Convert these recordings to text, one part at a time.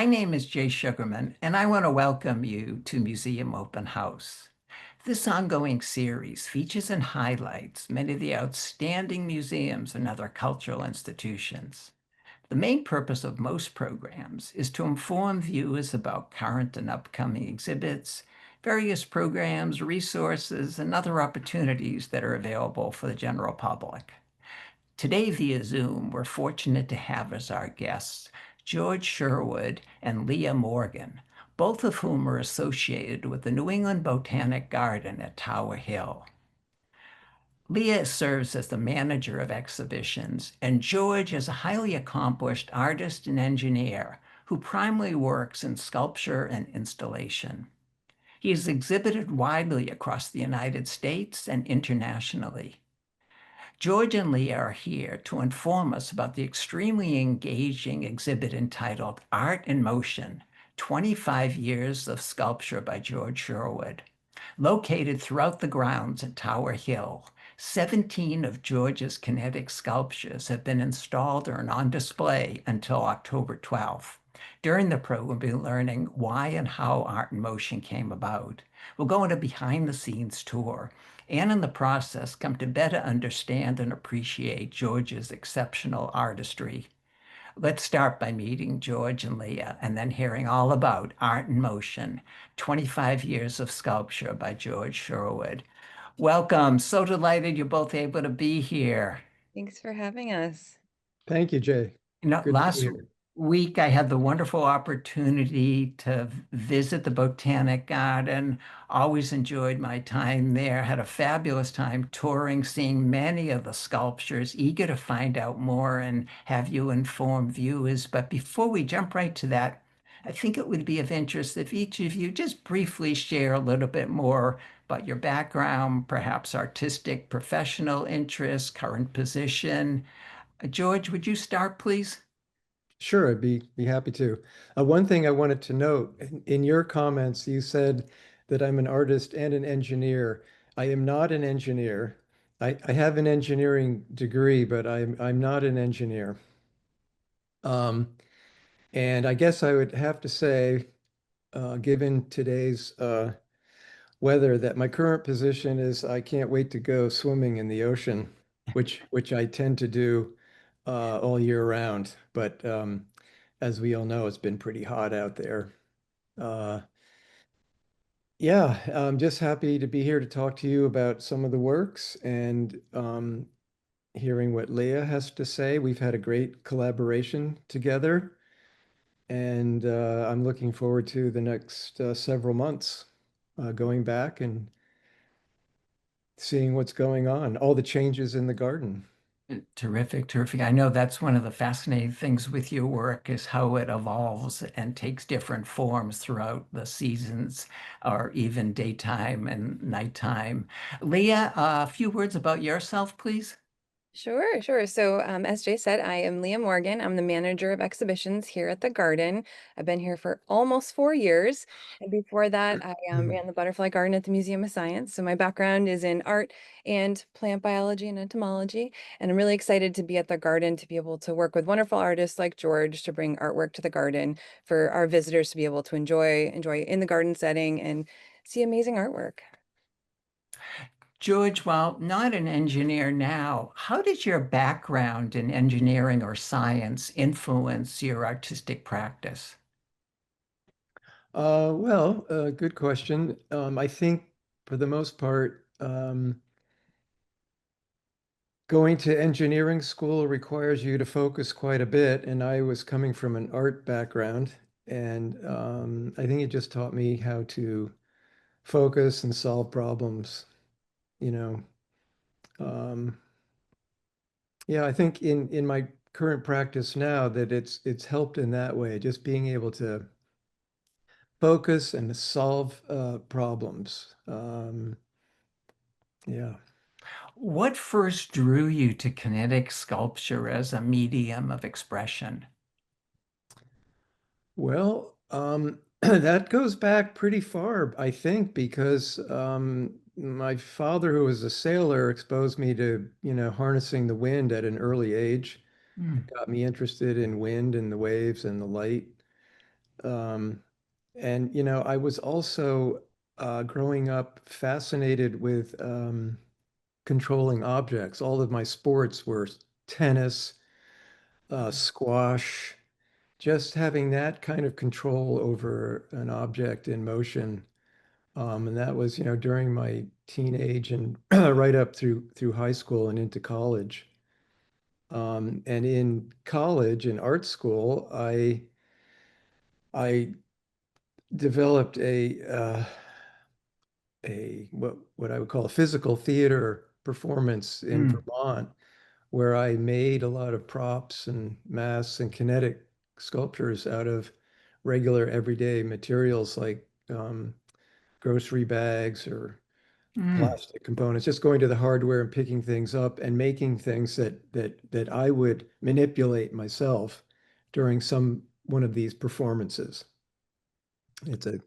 My name is Jay Sugarman, and I want to welcome you to Museum Open House. This ongoing series features and highlights many of the outstanding museums and other cultural institutions. The main purpose of most programs is to inform viewers about current and upcoming exhibits, various programs, resources, and other opportunities that are available for the general public. Today, via Zoom, we're fortunate to have as our guests George Sherwood and Lea Morgan, both of whom are associated with the New England Botanic Garden at Tower Hill. Lea serves as the manager of exhibitions, and George is a highly accomplished artist and engineer who primarily works in sculpture and installation. He has exhibited widely across the United States and internationally. George and Lea are here to inform us about the extremely engaging exhibit entitled Art in Motion, 25 Years of Sculpture by George Sherwood. Located throughout the grounds at Tower Hill, 17 of George's kinetic sculptures have been installed or on display until October 12th. During the program, we'll be learning why and how Art in Motion came about. We'll go on a behind-the-scenes tour and in the process come to better understand and appreciate George's exceptional artistry. Let's start by meeting George and Lea and then hearing all about Art in Motion, 25 Years of Sculpture by George Sherwood. Welcome. So delighted you're both able to be here. Thanks for having us. Thank you, Jay. Good to be Last here. week I had the wonderful opportunity to visit the Botanic Garden. Always enjoyed my time there. Had a fabulous time touring, seeing many of the sculptures, eager to find out more and have you inform viewers. But before we jump right to that, I think it would be of interest if each of you just briefly share a little bit more about your background, perhaps artistic, professional interests, current position. George, would you start, please? Sure, I'd be happy to. One thing I wanted to note, in your comments, you said that I'm an artist and an engineer. I am not an engineer. I have an engineering degree, but I'm not an engineer. Um, and I guess I would have to say, given today's weather, that my current position is I can't wait to go swimming in the ocean, which I tend to do all year round. But as we all know, it's been pretty hot out there. Uh, yeah, I'm just happy to be here to talk to you about some of the works and hearing what Leah has to say. We've had a great collaboration together, and I'm looking forward to the next several months going back and seeing what's going on, all the changes in the garden. Terrific, terrific. I know that's one of the fascinating things with your work is how it evolves and takes different forms throughout the seasons or even daytime and nighttime. Lea, a few words about yourself, please. Sure, sure. So, as Jay said, I am Lea Morgan. I'm the manager of exhibitions here at the garden. I've been here for almost 4 years. And before that, I Mhm. ran the butterfly garden at the Museum of Science. So, my background is in art and plant biology and entomology. And I'm really excited to be at the garden to be able to work with wonderful artists like George to bring artwork to the garden for our visitors to be able to enjoy in the garden setting and see amazing artwork. George, while not an engineer now, how did your background in engineering or science influence your artistic practice? Good question. I think for the most part, going to engineering school requires you to focus quite a bit, and I was coming from an art background, and I think it just taught me how to focus and solve problems, you know. Um, yeah, I think in my current practice now that it's helped in that way, just being able to focus and solve problems. Yeah. What first drew you to kinetic sculpture as a medium of expression? Well, that goes back pretty far, I think, because my father, who was a sailor, exposed me to, harnessing the wind at an early age. Hmm. Got me interested in wind and the waves and the light. Um, and, I was also growing up fascinated with controlling objects. All of my sports were tennis, squash, just having that kind of control over an object in motion. And that was, during my teenage and right up through high school and into college. And in college, in art school, I developed a what I would call a physical theater performance in Mm, Vermont, where I made a lot of props and masks and kinetic sculptures out of regular everyday materials like grocery bags or mm. plastic components, just going to the hardware and picking things up and making things that I would manipulate myself during some one of these performances. It's a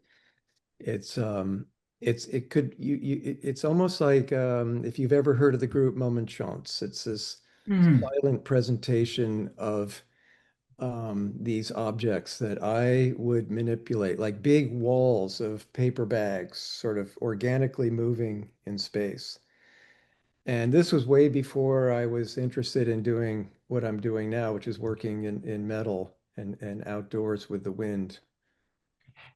it's it could it's almost like if you've ever heard of the group Moment Chance. It's this Mm. silent presentation of these objects that I would manipulate, like big walls of paper bags, sort of organically moving in space. And this was way before I was interested in doing what I'm doing now, which is working in metal and outdoors with the wind.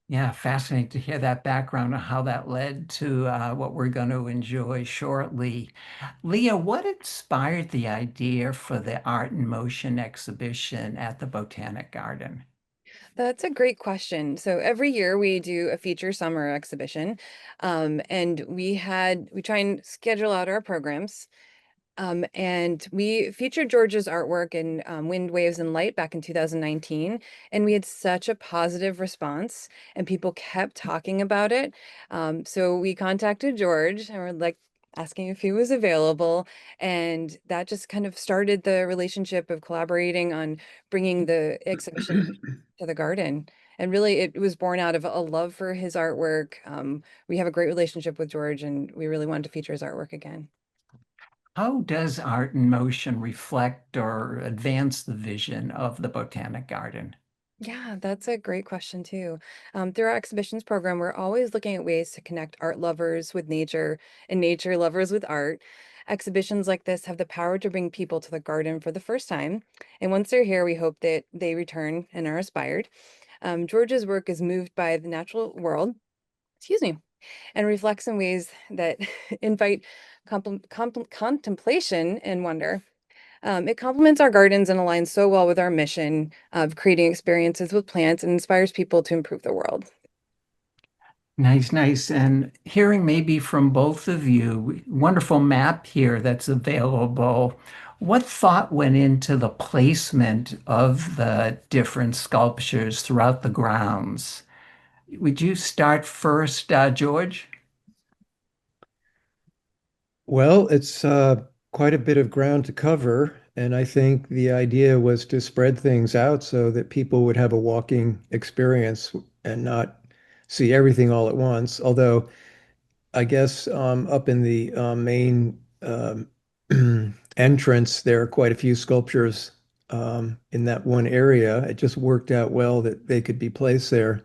Yeah, fascinating to hear that background and how that led to what we're going to enjoy shortly. Leah, what inspired the idea for the Art in Motion exhibition at the Botanic Garden? That's a great question. So every year we do a feature summer exhibition, and we try and schedule out our programs. And we featured George's artwork in Wind, Waves, and Light back in 2019. And we had such a positive response, and people kept talking about it. So we contacted George and we're like asking if he was available. And that just kind of started the relationship of collaborating on bringing the exhibition to the garden. And really, it was born out of a love for his artwork. We have a great relationship with George, and we really wanted to feature his artwork again. How does Art in Motion reflect or advance the vision of the Botanic Garden? Yeah, that's a great question too. Through our exhibitions program, we're always looking at ways to connect art lovers with nature and nature lovers with art. Exhibitions like this have the power to bring people to the garden for the first time. And once they're here, we hope that they return and are inspired. George's work is moved by the natural world, excuse me, and reflects in ways that invite contemplation and wonder. It complements our gardens and aligns so well with our mission of creating experiences with plants and inspires people to improve the world. Nice, nice. And hearing maybe from both of you, wonderful map here that's available. What thought went into the placement of the different sculptures throughout the grounds? Would you start first, George? Well, it's quite a bit of ground to cover, and I think the idea was to spread things out so that people would have a walking experience and not see everything all at once. Although I guess up in the main entrance, there are quite a few sculptures in that one area. It just worked out well that they could be placed there.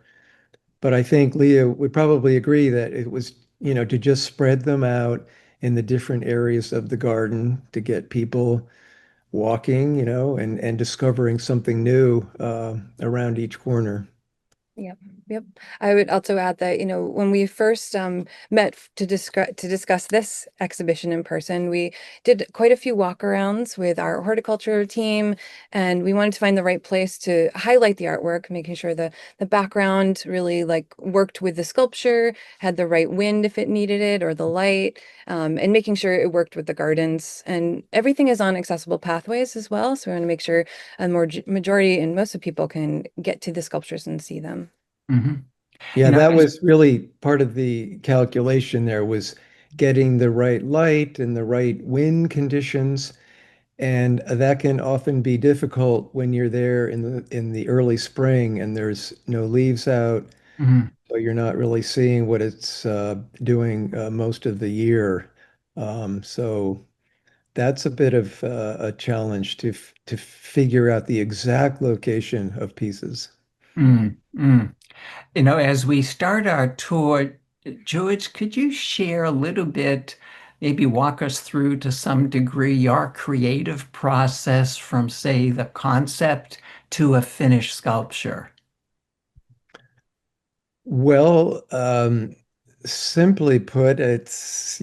But I think Leah would probably agree that it was, to just spread them out in the different areas of the garden to get people walking, and discovering something new around each corner. Yep, yep. I would also add that, when we first met to discuss this exhibition in person, we did quite a few walkarounds with our horticulture team, and we wanted to find the right place to highlight the artwork, making sure the background really like worked with the sculpture, had the right wind if it needed it, or the light, and making sure it worked with the gardens. And everything is on accessible pathways as well, so we want to make sure a majority and most of people can get to the sculptures and see them. Hmm. Yeah, You know, that as was really part of the calculation there was getting the right light and the right wind conditions. And that can often be difficult when you're there in the early spring and there's no leaves out, mhm. so you're not really seeing what it's doing most of the year. So that's a bit of a challenge to figure out the exact location of pieces. Mm, mm. As we start our tour, George, could you share a little bit, maybe walk us through to some degree your creative process from, say, the concept to a finished sculpture? Well, simply put, it's,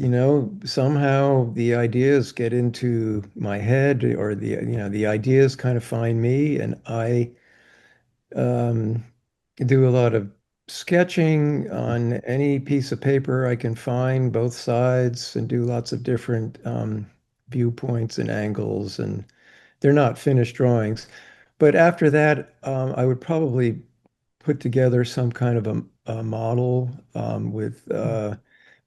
somehow the ideas get into my head or the ideas kind of find me and I um, do a lot of sketching on any piece of paper I can find, both sides, and do lots of different viewpoints and angles. And they're not finished drawings. But after that, I would probably put together some kind of a model with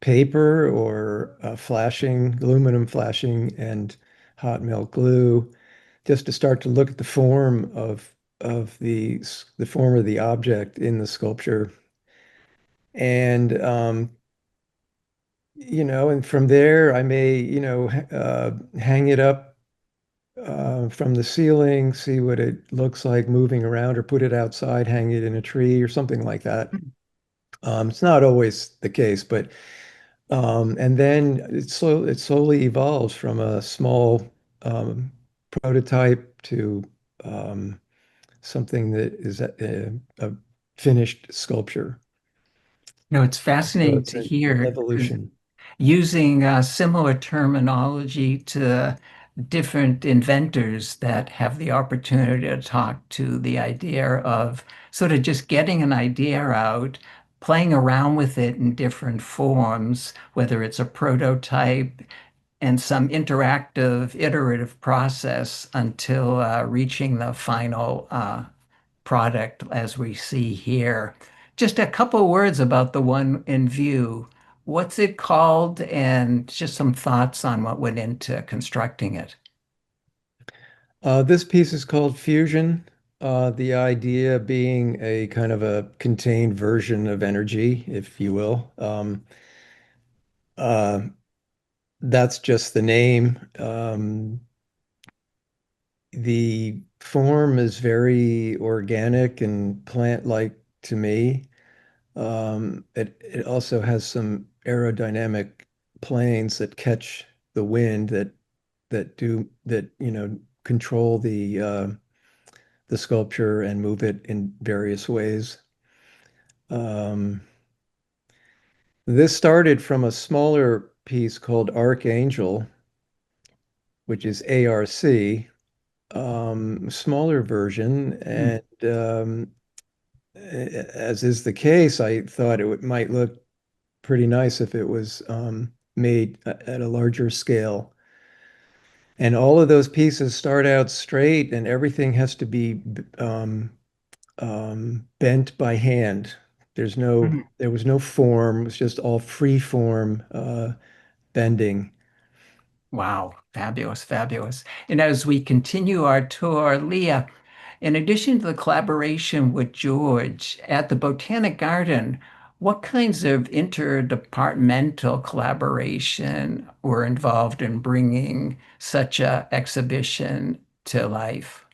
paper or flashing, aluminum flashing, and hot melt glue, just to start to look at the form of the form of the object in the sculpture. And and from there I may, hang it up from the ceiling, see what it looks like moving around, or put it outside, hang it in a tree or something like that. It's not always the case, but and then it slowly evolves from a small prototype to um, something that is a finished sculpture. It's So fascinating it's to an hear because evolution. using similar terminology to different inventors that have the opportunity to talk to the idea of sort of just getting an idea out, playing around with it in different forms, whether it's a prototype and some interactive, iterative process until reaching the final product as we see here. Just a couple words about the one in view. What's it called? And just some thoughts on what went into constructing it. This piece is called Fusion. The idea being a kind of a contained version of energy, if you will. Uh, that's just the name. The form is very organic and plant-like to me. It also has some aerodynamic planes that catch the wind that control the sculpture and move it in various ways. Um, this started from a smaller piece called Archangel, which is ARC, smaller version, Hmm. and as is the case, I thought might look pretty nice if it was made at a larger scale. And all of those pieces start out straight, and everything has to be bent by hand. Hmm. There was no form. It was just all free form bending. Wow, fabulous, fabulous. And as we continue our tour, Lea, in addition to the collaboration with George at the Botanic Garden, what kinds of interdepartmental collaboration were involved in bringing such a exhibition to life?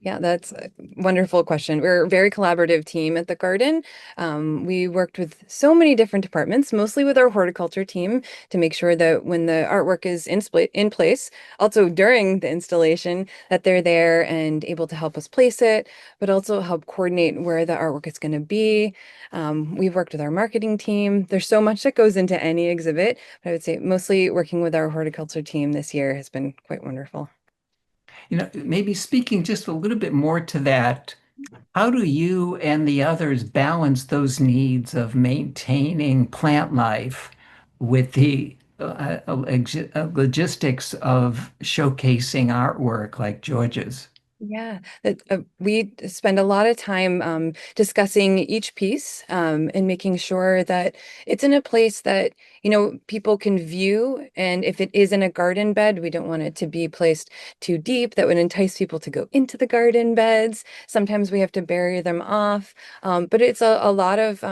Yeah, that's a wonderful question. We're a very collaborative team at the garden. We worked with so many different departments, mostly with our horticulture team, to make sure that when the artwork is in place, also during the installation, that they're there and able to help us place it, but also help coordinate where the artwork is going to be. We've worked with our marketing team. There's so much that goes into any exhibit, but I would say mostly working with our horticulture team this year has been quite wonderful. Maybe speaking just a little bit more to that, how do you and the others balance those needs of maintaining plant life with the logistics of showcasing artwork like George's? Yeah, we spend a lot of time discussing each piece and making sure that it's in a place that, people can view. And if it is in a garden bed, we don't want it to be placed too deep that would entice people to go into the garden beds. Sometimes we have to bury them off. But it's a lot of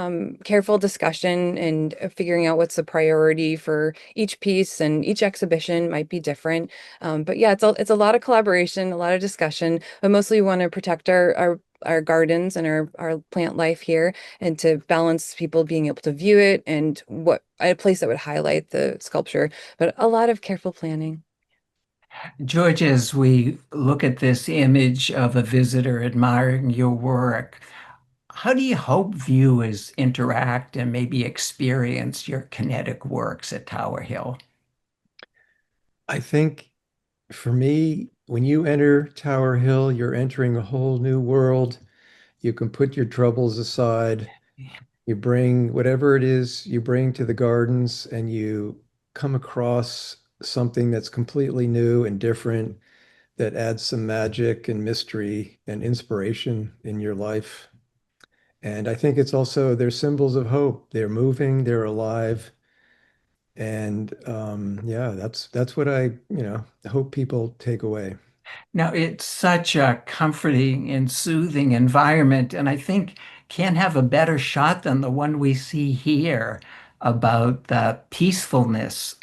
careful discussion and figuring out what's the priority for each piece, and each exhibition might be different. But yeah, it's a lot of collaboration, a lot of discussion, but mostly we want to protect our our gardens and our plant life here, and to balance people being able to view it and what a place that would highlight the sculpture, but a lot of careful planning. George, as we look at this image of a visitor admiring your work, how do you hope viewers interact and maybe experience your kinetic works at Tower Hill? I think for me, when you enter Tower Hill, you're entering a whole new world. You can put your troubles aside. You bring whatever it is you bring to the gardens, and you come across something that's completely new and different that adds some magic and mystery and inspiration in your life. And I think it's also, they're symbols of hope. They're moving, they're alive. And yeah, that's what I hope people take away. Now, it's such a comforting and soothing environment, and I think can't have a better shot than the one we see here about the peacefulness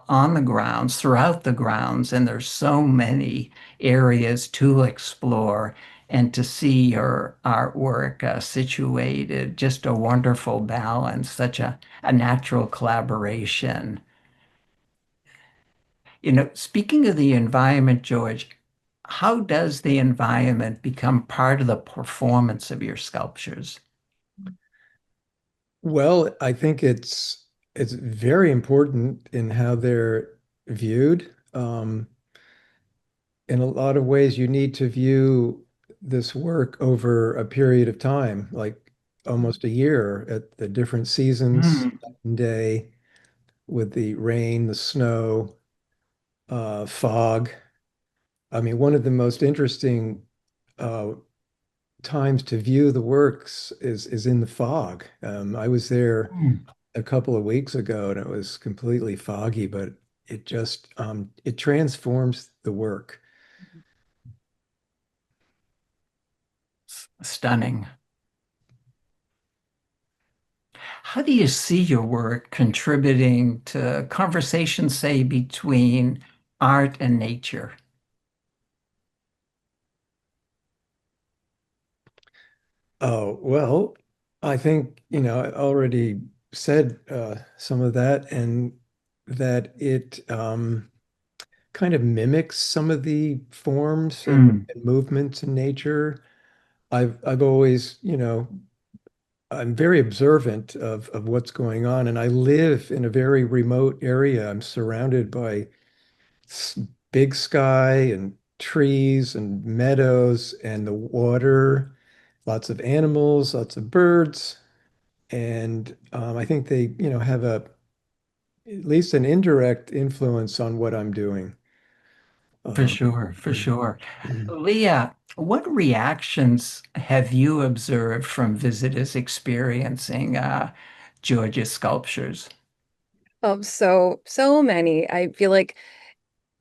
on the grounds, throughout the grounds, and there's so many areas to explore and to see your artwork situated, just a wonderful balance, such a natural collaboration. Speaking of the environment, George, how does the environment become part of the performance of your sculptures? Well, I think it's very important in how they're viewed. In a lot of ways, you need to view this work over a period of time, like almost a year at the different seasons, Mm, night and day, with the rain, the snow, fog. I mean, one of the most interesting uh, times to view the works is in the fog. I was there mm. a couple of weeks ago and it was completely foggy, but it transforms the work. Stunning. How do you see your work contributing to conversation, say, between art and nature? Oh, well, I think, I already said some of that, and that it kind of mimics some of the forms Mm, and movements in nature. I've always, I'm very observant of what's going on, and I live in a very remote area. I'm surrounded by s- big sky and trees and meadows and the water, lots of animals, lots of birds, and I think they, have at least an indirect influence on what I'm doing. for Um, sure, for sure. Leah, what reactions have you observed from visitors experiencing George's sculptures? Oh, so many. I feel like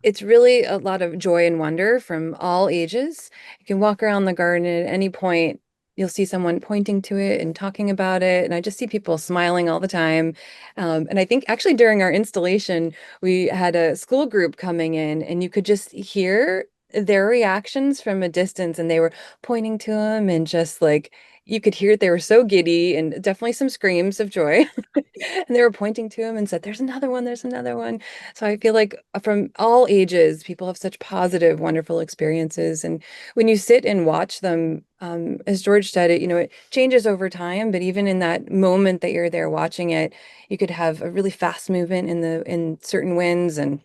it's really a lot of joy and wonder from all ages. You can walk around the garden at any point. You'll see someone pointing to it and talking about it. And I just see people smiling all the time. And I think actually during our installation, we had a school group coming in, and you could just hear their reactions from a distance. And they were pointing to them, and just like you could hear they were so giddy, and definitely some screams of joy. And they were pointing to him and said, "There's another one, there's another one." So I feel like from all ages, people have such positive, wonderful experiences. And when you sit and watch them, as George said, it changes over time. But even in that moment that you're there watching it, you could have a really fast movement in certain winds and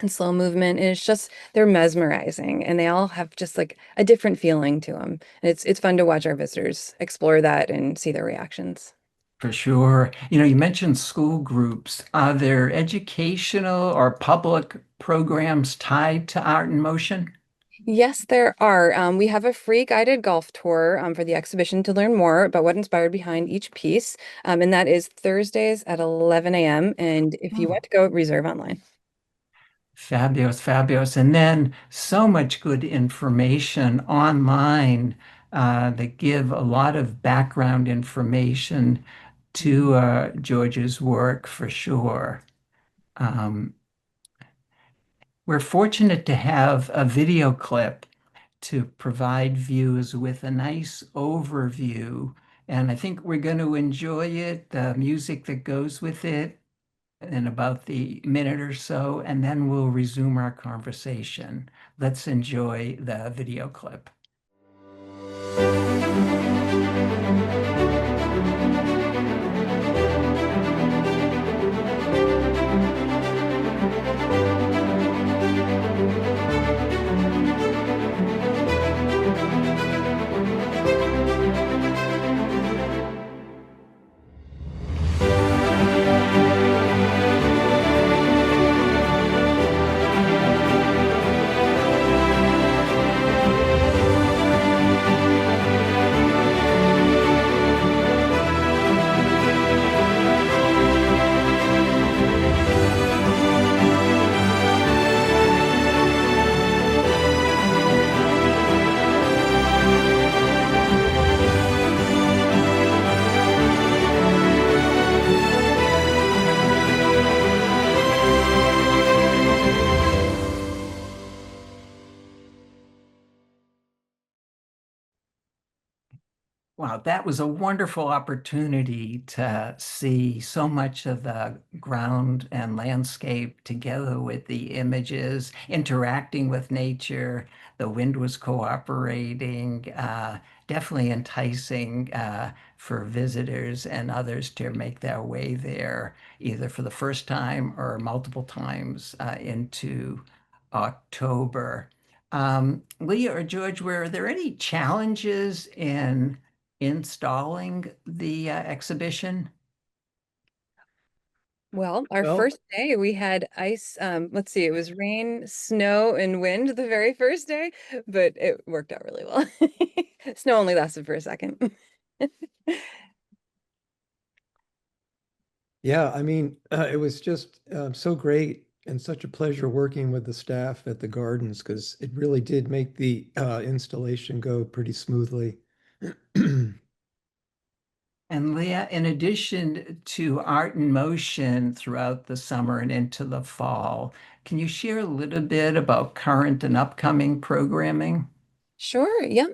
slow movement. And it's just they're mesmerizing, and they all have just like a different feeling to them. And it's fun to watch our visitors explore that and see their reactions. For sure. You mentioned school groups. Are there educational or public programs tied to art in motion? Yes, there are. We have a free guided golf tour for the exhibition to learn more about what inspired behind each piece. And that is Thursdays at 11 a.m. And if you Oh, want to go, reserve online. fabulous, fabulous. And then so much good information online that give a lot of background information to George's work for sure. Um, we're fortunate to have a video clip to provide viewers with a nice overview. And I think we're going to enjoy it, the music that goes with it, in about the minute or so, and then we'll resume our conversation. Let's enjoy the video clip. Wow, that was a wonderful opportunity to see so much of the ground and landscape together with the images, interacting with nature. The wind was cooperating, definitely enticing for visitors and others to make their way there, either for the first time or multiple times into October. Lea or George, were there any challenges in installing the exhibition? Well, our Well, first day we had ice, let's see, it was rain, snow, and wind the very first day, but it worked out really well. Snow only lasted for a second. yeah, I mean, it was just so great and such a pleasure working with the staff at the gardens because it really did make the installation go pretty smoothly. And Lea, in addition to art in motion throughout the summer and into the fall, can you share a little bit about current and upcoming programming? Sure, yeah.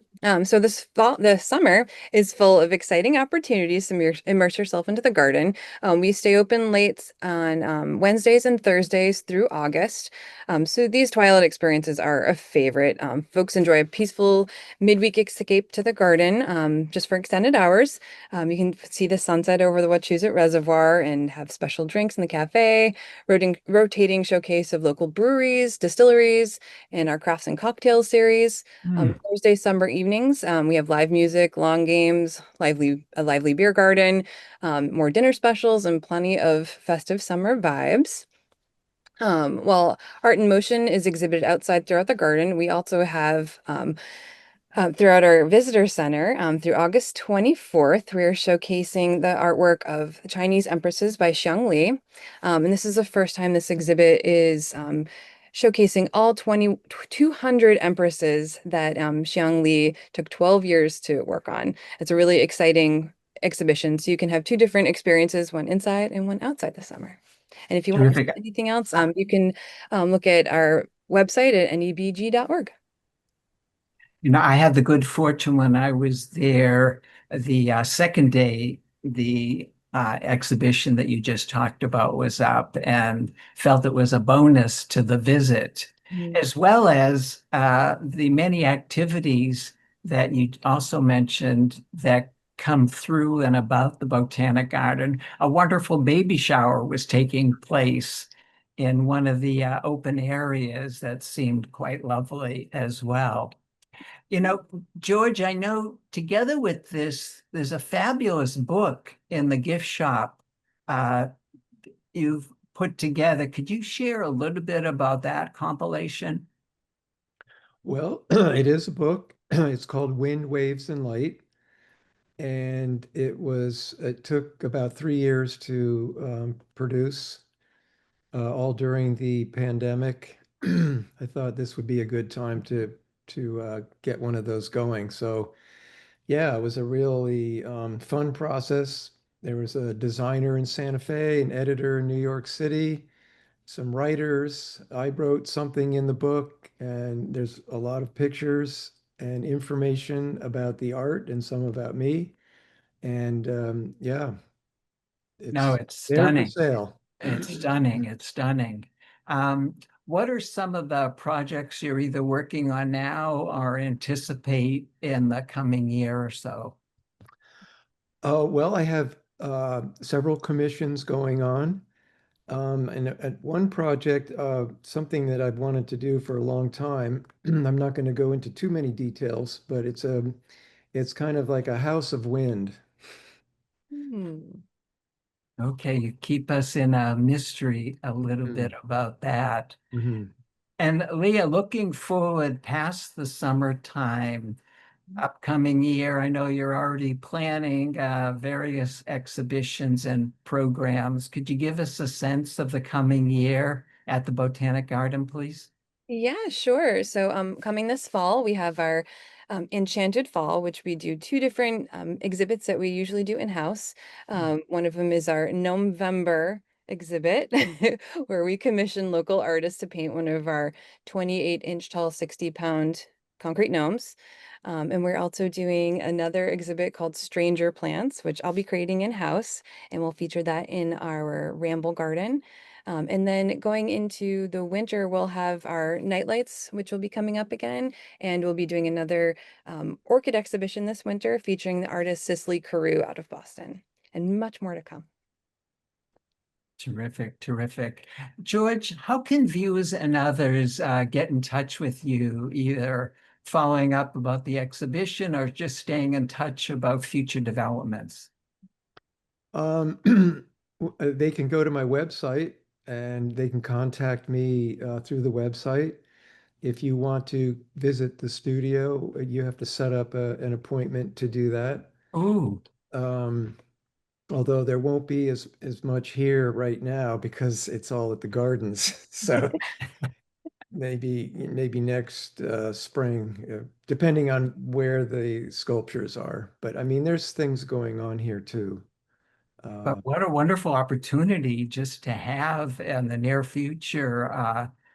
So the summer is full of exciting opportunities to immerse yourself into the garden. We stay open late on Wednesdays and Thursdays through August. So these twilight experiences are a favorite. Folks enjoy a peaceful midweek escape to the garden just for extended hours. You can see the sunset over the Wachusett Reservoir and have special drinks in the cafe, rotating showcase of local breweries, distilleries, and our crafts and cocktails series. Hmm. Thursday summer evenings, we have live music, long games, a lively beer garden, more dinner specials, and plenty of festive summer vibes. While Art in Motion is exhibited outside throughout the garden, we also have throughout our visitor center through August 24th, we are showcasing the artwork of the Chinese Empresses by Xiang Li. And this is the first time this exhibit is showcasing all 200 empresses that Xiang Li took 12 years to work on. It's a really exciting exhibition. So you can have two different experiences, one inside and one outside the summer. And if you want to see Terrific. anything else, you can look at our website at nebg.org. I had the good fortune when I was there, the second day, the exhibition that you just talked about was up and felt it was a bonus to the visit, as well as the many activities that you also mentioned that come through and about the Botanic Garden. A wonderful baby shower was taking place in one of the open areas that seemed quite lovely as well. You know, George, I know together with this, there's a fabulous book in the gift shop uh, you've put together. Could you share a little bit about that compilation? Well, it is a book. It's called Wind, Waves, and Light. And it took about 3 years to produce, all during the pandemic. I thought this would be a good time to get one of those going. So yeah, it was a really fun process. There was a designer in Santa Fe, an editor in New York City, some writers. I wrote something in the book, and there's a lot of pictures and information about the art and some about me. And yeah, No, it's it's there for stunning. sale. It's stunning. It's stunning. What are some of the projects you're either working on now or anticipate in the coming year or so? Oh, well, I have several commissions going on. And at one project, something that I've wanted to do for a long time, I'm not going to go into too many details, but it's kind of like a house of wind. Hmm. Okay, you keep us in a mystery a little bit about that. Mm-hmm. And Leah, looking forward past the summertime, upcoming year, I know you're already planning various exhibitions and programs. Could you give us a sense of the coming year at the Botanic Garden, please? Yeah, sure. So, coming this fall, we have our Enchanted Fall, which we do two different exhibits that we usually do in-house. One of them is our November exhibit, where we commission local artists to paint one of our 28-inch tall, 60-pound concrete gnomes. And we're also doing another exhibit called Stranger Plants, which I'll be creating in-house, and we'll feature that in our Ramble Garden. And then going into the winter, we'll have our nightlights, which will be coming up again. And we'll be doing another orchid exhibition this winter featuring the artist Cicely Carew out of Boston, and much more to come. Terrific, terrific. George, how can viewers and others get in touch with you, either following up about the exhibition or just staying in touch about future developments? Um, they can go to my website and they can contact me through the website. If you want to visit the studio, you have to set up an appointment to do that. Oh, Um, Although there won't be as much here right now because it's all at the gardens. So maybe next spring, depending on where the sculptures are. But I mean, there's things going on here too. but Uh, what a wonderful opportunity just to have in the near future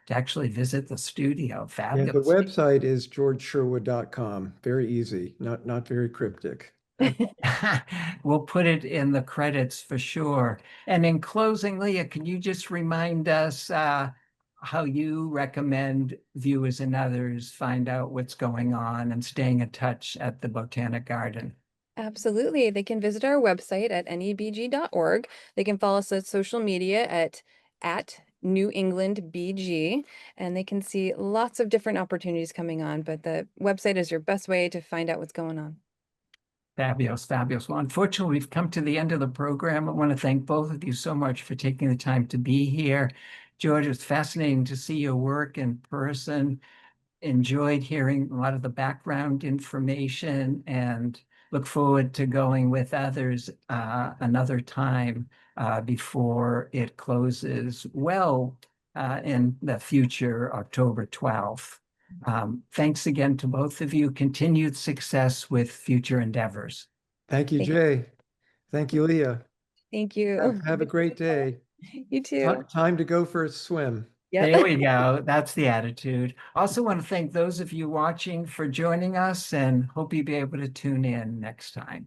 to actually visit the studio. yeah, the Fabulous. website is georgesherwood.com. Very easy, not very cryptic. We'll put it in the credits for sure. And in closing, Leah, can you just remind us how you recommend viewers and others find out what's going on and staying in touch at the Botanic Garden? Absolutely. They can visit our website at nebg.org. They can follow us on social media at New England BG, and they can see lots of different opportunities coming on, but the website is your best way to find out what's going on. Fabulous, fabulous. Well, unfortunately, we've come to the end of the program. I want to thank both of you so much for taking the time to be here. George, it's fascinating to see your work in person. Enjoyed hearing a lot of the background information and look forward to going with others another time before it closes well in the future, October 12th. Thanks again to both of you. Continued success with future endeavors. Thank you, Thank, Jay. Thank you, Leah. thank Have, you. have a great day. You too. Time to go for a swim. Yep. There we go. That's the attitude. Also want to thank those of you watching for joining us and hope you'll be able to tune in next time.